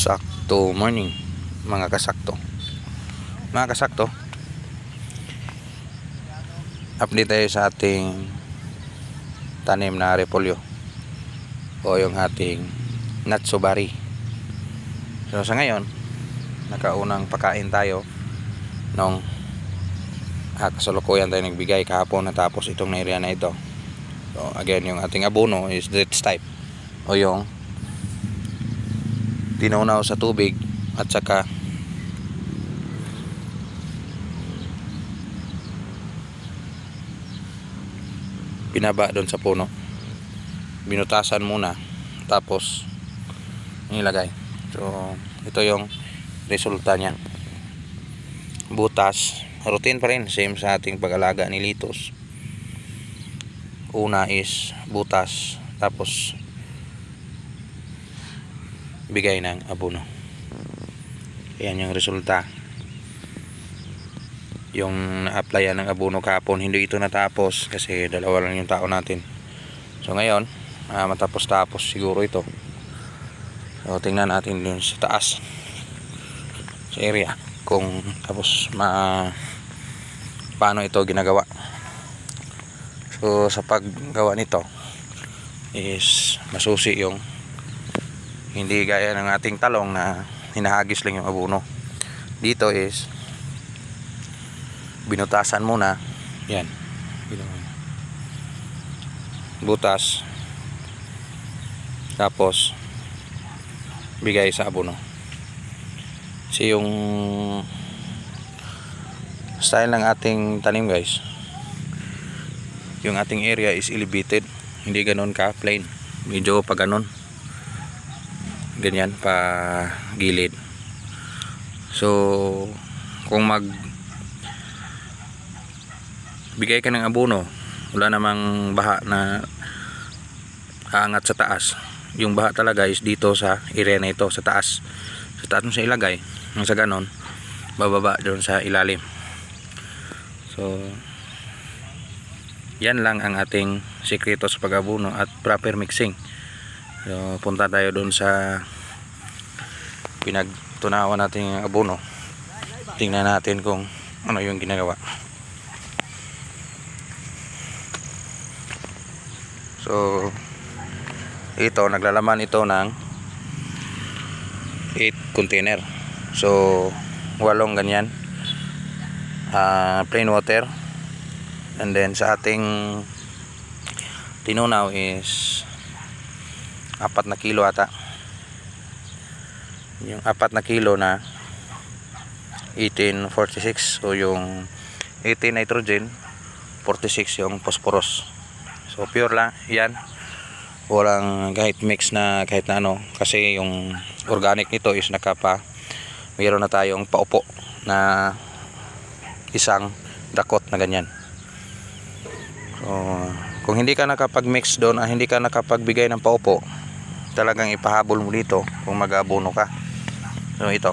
Sakto morning mga kasakto. Update tayo sa ating tanim na repolyo o yung ating natsubari. So sa ngayon, nakaunang pakain tayo nung kasalukuyan tayo nagbigay kahapon, natapos itong area na ito. So again, yung ating abono is Dritz type o yung tinunaw sa tubig at saka pinaba doon sa puno, binutasan muna tapos nilagay. So ito yung resulta niya. Butas, routine pa rin, same sa ating pag-alaga ni Litos. Una is butas, tapos bigay ng abono. Yan yung resulta. Yung na-applyan ng abono kahapon, hindi ito natapos kasi dalawa lang yung tao natin. So ngayon, matapos-tapos siguro ito. So tingnan natin dun sa taas, sa area, kung tapos paano ito ginagawa. So sa paggawa nito is masusi yung hindi gaya ng ating talong na hinahagis lang yung abono. Dito is binutasan muna. Yan, butas, tapos bigay sa abono. Kasi yung style ng ating tanim, guys, yung ating area is elevated, hindi ganoon ka plain, medyo pa ganon, ganyan pa gilid. So kung bigay ka ng abono, wala namang baha na aangat sa taas. Yung baha talaga is dito sa area na ito, sa taas mo sa ilagay, nang sa ganon bababa doon sa ilalim. So yan lang ang ating sikreto sa pag-abono at proper mixing. So punta tayo doon sa pinagtunawan natin yung abono, tingnan natin kung ano yung ginagawa. So ito, naglalaman ito ng 8 container. So 8 ganyan, plain water. And then sa ating tinunaw is 4 na kilo ata. Yung 4 na kilo na 1846, o yung 18 nitrogen, 46 yung phosphorus. So pure lang yan, walang kahit mix na kahit na ano, kasi yung organic nito is mayroon na tayong paupo na isang dakot na ganyan. So kung hindi ka nakapag-mix doon, hindi ka nakapagbigay ng paupo, talagang ipahabol mo dito kung mag-abono ka. So ito,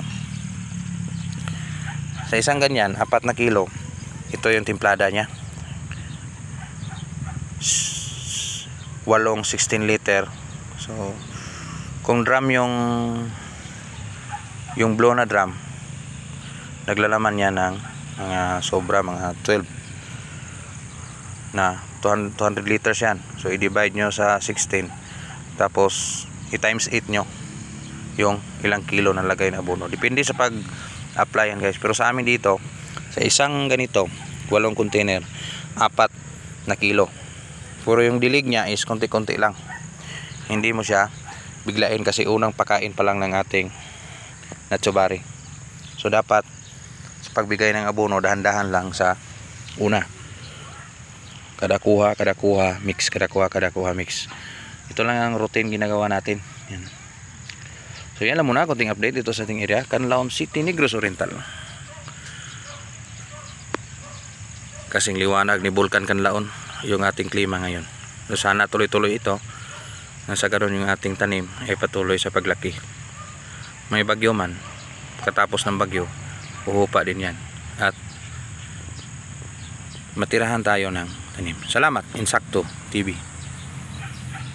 sa isang ganyan 4 na kilo, ito yung timplada nya, 8 16 liter. So kung drum yung blow na drum, naglalaman niya ng mga sobra, mga 12 na 200 liters yan. So i-divide nyo sa 16, tapos i-times 8 nyo yung ilang kilo na lagay na abono. Depende sa pag-apply yan, guys. Pero sa amin dito, sa isang ganito 8 container, 4 na kilo. Puro yung dilig niya is konti-konti lang, hindi mo siya biglain kasi unang pakain pa lang ng ating natsubari. So dapat sa pagbigay ng abono, dahan-dahan lang sa una, kada kuha mix, kada kuha mix. Ito lang ang routine ginagawa natin. Yan. So yan lang muna, konting update dito sa ating area, Canlaon City, Negros Oriental. Kasing liwanag ni Bulkan Canlaon yung ating klima ngayon. So sana tuloy-tuloy ito, nasa ganoon yung ating tanim ay patuloy sa paglaki. May bagyo man, pagkatapos ng bagyo, uhupa din yan at matirahan tayo ng tanim. Salamat, Insakto TV.